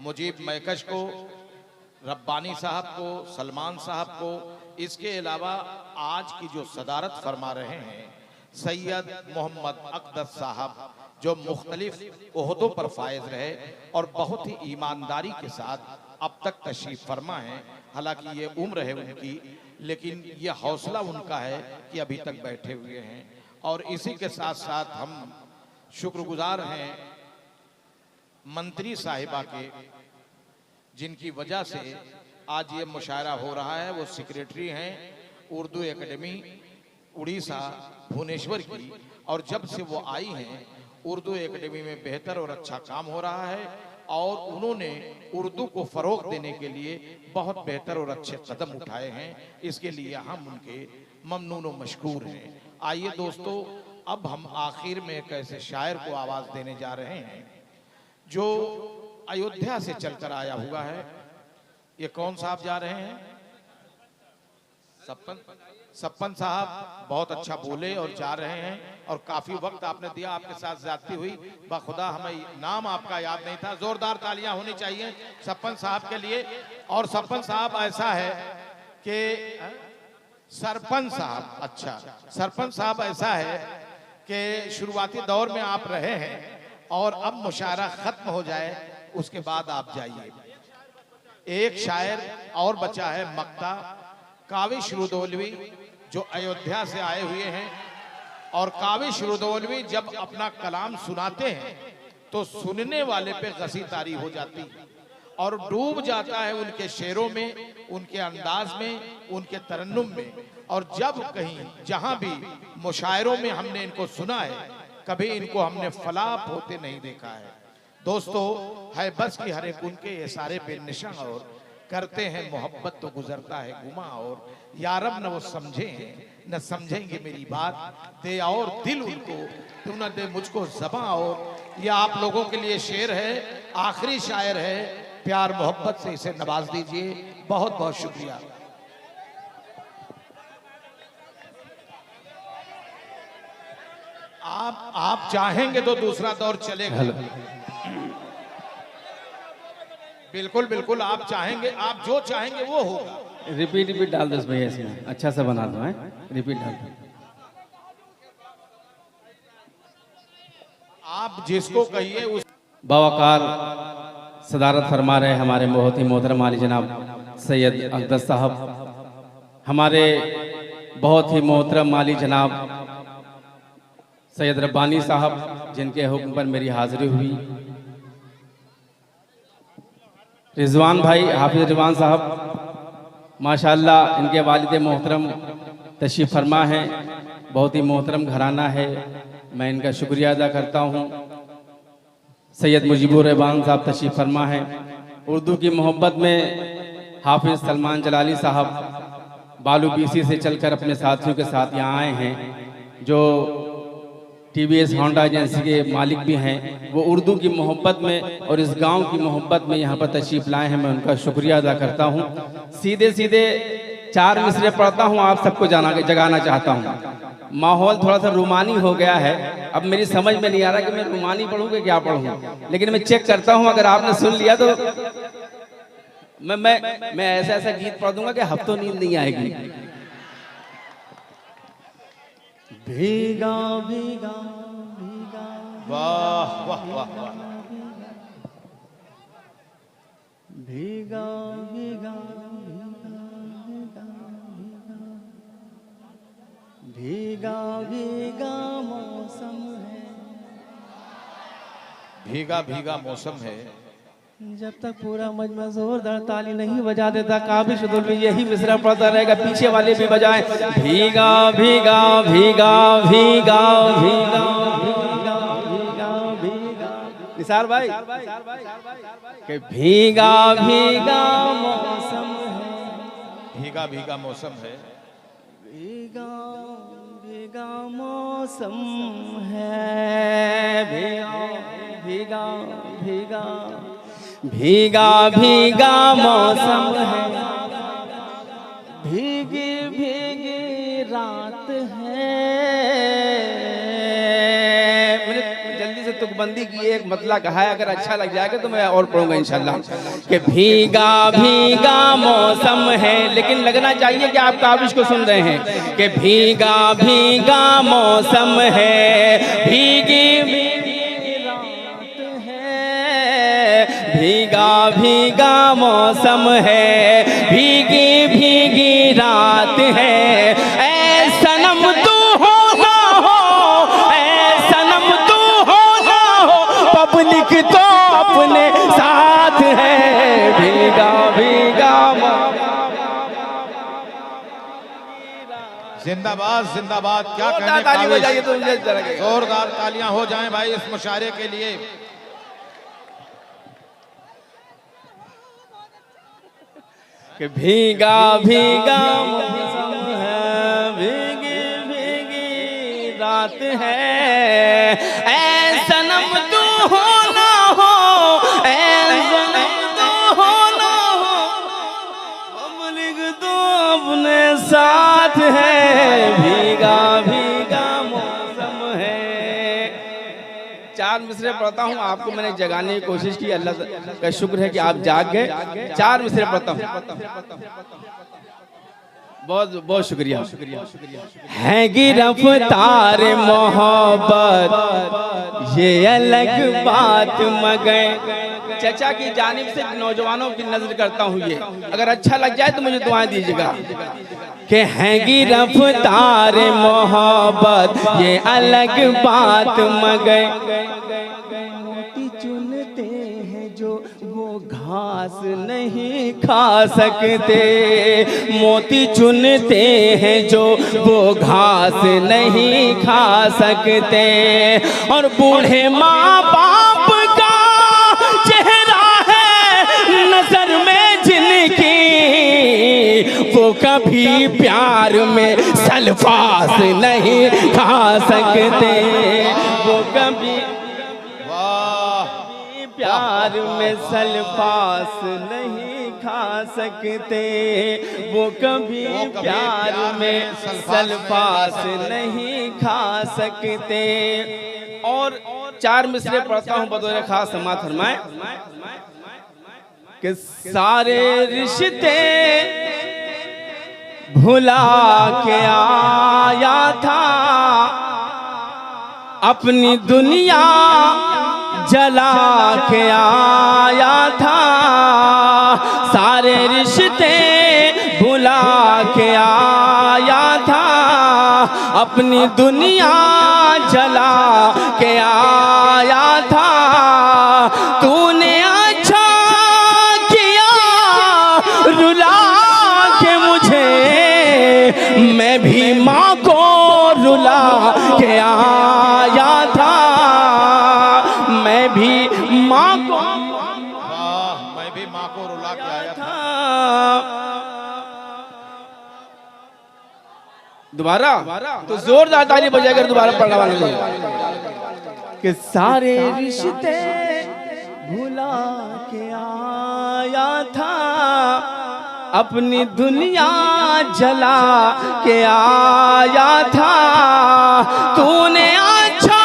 मुजीब मैकश को, रब्बानी साहब को, सलमान साहब को, इसके अलावा आज की जो सदारत फरमा रहे हैं सैयद मोहम्मद अक़दस साहब, जो मुख्तलिफ ओहदों पर फायज रहे और बहुत ही ईमानदारी के साथ अब तक तशरीफ फरमा है। हालांकि ये उम्र है उनकी, लेकिन ये हौसला उनका है कि अभी तक बैठे हुए हैं। और इसी के साथ साथ हम शुक्रगुजार हैं मंत्री साहिबा के, जिनकी वजह से आज ये मुशायरा हो रहा है। वो सेक्रेटरी हैं उर्दू एकेडमी उड़ीसा भुवनेश्वर की, और जब से वो आई हैं उर्दू एकेडमी में बेहतर और अच्छा काम हो रहा है और उन्होंने उर्दू को फ़रोग देने के लिए बहुत बेहतर और अच्छे कदम उठाए हैं। इसके लिए हम उनके ममनून व मशकूर हैं। आइए दोस्तों, अब हम आखिर में एक ऐसे शायर को आवाज़ देने जा रहे हैं जो अयोध्या से चलकर आया हुआ है। ये कौन साहब जा रहे हैं? सप्पन साहब बहुत अच्छा बोले और जा रहे हैं, और काफी वक्त आपने दिया, आपके साथ ज्यादती हुई। बखुदा हमें नाम आपका याद नहीं था। जोरदार तालियां होनी चाहिए सप्पन साहब के लिए। और सप्पन साहब ऐसा है कि सरपंच साहब, अच्छा सरपंच साहब ऐसा है कि शुरुआती दौर में आप रहे हैं और अब मुशायरा खत्म हो जाए उसके बाद आप जाइए। एक शायर और बचा है मक्ता काविश रुदौलवी, जो अयोध्या से आए हुए हैं। और काविश रुदौलवी जब अपना कलाम सुनाते हैं तो सुनने वाले पे गसी तारी हो जाती है और डूब जाता है उनके शेरों में, उनके अंदाज में, उनके तरन्नुम में। और जब कहीं जहां भी मुशायरों में हमने इनको सुना है, कभी इनको हमने फलाप होते नहीं देखा है। दोस्तों, है बस की हर एक उनके ये सारे बेनिशां और करते हैं मोहब्बत तो गुजरता है गुमा। और यारब न वो समझे न समझेंगे मेरी बात, दे और दिल उनको तू न दे मुझको ज़बां। और ये आप लोगों के लिए शेर है, आखिरी शायर है, प्यार मोहब्बत से इसे नवाज दीजिए। बहुत बहुत शुक्रिया। आप चाहेंगे तो दूसरा दौर चलेगा। बिल्कुल बिल्कुल, आप चाहेंगे, आप जो चाहेंगे वो होगा। रिपीट डाल दो भैया, इसमें अच्छा सा बना दो है, रिपीट डाल दो। आप जिसको कहिए उस बावकार सदारत फरमा रहे हमारे बहुत ही मोहतरम आली जनाब सैयद अक़दस साहब, हमारे बहुत ही मोहतरम आली जनाब सैयद रब्बानी साहब, जिनके हुक्म पर मेरी हाजिरी हुई। रिजवान भाई, हाफिज रिजवान साहब माशाअल्लाह, इनके वालिद मोहतरम तशरीफ़ फरमा है, बहुत ही मोहतरम घराना है, मैं इनका शुक्रिया अदा करता हूँ। सैयद मुजीबुर रहमान साहब तशरीफ़ फरमा है। उर्दू की मोहब्बत में हाफिज सलमान जलाली साहब बालू बीसी से चलकर अपने साथियों के साथ यहाँ आए हैं, जो TVS होंडा एजेंसी के मालिक भी हैं। वो उर्दू की मोहब्बत में और इस गांव की मोहब्बत में यहाँ पर तशरीफ़ लाए हैं, मैं उनका शुक्रिया अदा करता हूँ। सीधे सीधे 4 मिसरे पढ़ता हूँ, आप सबको जगाना चाहता हूँ। माहौल थोड़ा सा रूमानी हो गया है, अब मेरी समझ में नहीं आ रहा कि मैं रूमानी पढ़ूँ कि क्या पढ़ूँ, लेकिन मैं चेक करता हूँ। अगर आपने सुन लिया तो मैं ऐसा गीत पढ़ दूंगा कि हफ्तों नींद नहीं आएगी। भीगा भीगा भीगा, वाह वाह वाह वाह, भीगा भीगा भीगा भीगा मौसम है, भीगा भीगा मौसम है। जब तक पूरा मजमा जोरदार ताली नहीं बजा देता, काबिश रुदौलवी यही मिसरा पढ़ता रहेगा, पीछे वाले भी बजाएं। भीगा भीगा भीगा भीगा भीगा भीगा भीगा, निसार भाई कि भीगा भीगा मौसम है, भीगा भीगा मौसम है, भीगा भीगा मौसम है, भीगा भीगा भीगा भीगा मौसम है, भीगी भीगी रात है। मैंने जल्दी से तुक बंदी की एक मतला कहा है, अगर अच्छा लग जाएगा तो मैं और पढ़ूंगा इंशाल्लाह। कि भीगा भीगा मौसम है, लेकिन लगना चाहिए कि आप काबिश को सुन रहे हैं। कि भीगा भीगा मौसम है, भीगी भीगी रात है, भीगा भीगा मौसम है, भीगी भीगी रात है। ऐ सनम तू हो ना हो, ऐ सनम तू हो ना हो, पब्लिक तो अपने साथ है। भीगा भीगा जिंदाबाद जिंदाबाद, क्या कहने ताली बजाइए तो जोरदार तालियां हो जाएं भाई इस मुशायरे के लिए। कि भीगा भीगा मौसम है, भीगी भीगी रात है। ऐ सनम तू हो ना हो, ऐ सनम तू हो ना हो, पब्लिक तो अपने साथ है। भीगा भीगा मौसम है। चार मिसरे पढ़ता हूँ, आपको मैंने जगाने की कोशिश की, अल्लाह का शुक्र है कि आप जाग गए। चार मिसरे पढ़ता हूँ, बहुत बहुत शुक्रिया। है गिरफ्तार मोहब्बत ये अलग बात, मगर चचा की जानिब से नौजवानों की नजर करता हूँ, ये अगर अच्छा लग जाए तो मुझे दुआएं दीजिएगा। कि है गिरफ्तार मोहब्बत ये अलग बात, मगर मोती चुनते हैं जो वो घास नहीं खा सकते। मोती चुनते हैं जो वो घास नहीं खा सकते। और बूढ़े माँ बाप का चेहरा है नजर में जिनकी, वो कभी प्यार में सल्फास नहीं खा सकते। वो कभी प्यार में सल्फास नहीं खा सकते। वो कभी प्यार में सल्फास नहीं खा सकते। और चार मिसरे पढ़ता हूँ बतौर खास समाअत फरमाए। कि सारे रिश्ते भुला के आया था, अपनी दुनिया जला के आया था। सारे रिश्ते भुला के आया था, अपनी दुनिया जला के आया था। तूने अच्छा किया रुला के मुझे, मैं भी माँ को रुला के आया था। मैं भी माँ को, मैं भी माँ को रुला के आया था। दोबारा तो जोरदार ताली बजाकर दोबारा पढ़ने वाले लोग। कि सारे रिश्ते भुला के आया था, अपनी दुनिया जला के आया था। तूने अच्छा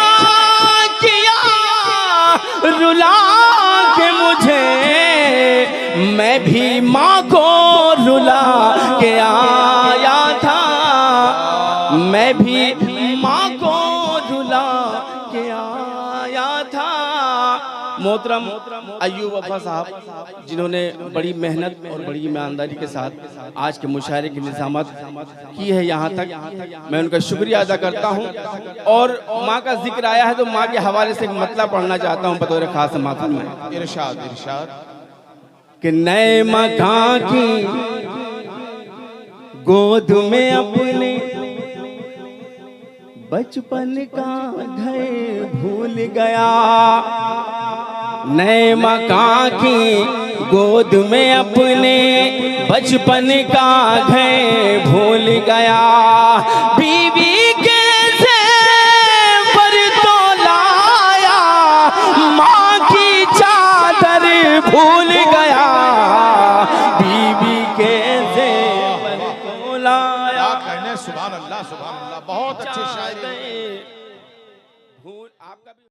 किया रुला के मुझे, मैं भी माँ को रुला के आया था। मैं भी माँ को रुला के आया था। मोहतरम अय्यूब वफा साहब, जिन्होंने बड़ी मेहनत और बड़ी ईमानदारी के साथ आज के मुशायरे की निज़ामत की है यहाँ तक, मैं उनका शुक्रिया अदा करता हूँ। और माँ का जिक्र आया है तो माँ के हवाले से एक मतला पढ़ना चाहता हूँ बतौर खास समाअत में। इरशाद इरशाद। कि नए मकान की गोद में अपने बचपन का घर भूल गया। नए मकान की गोद में अपने बचपन का घर भूल गया।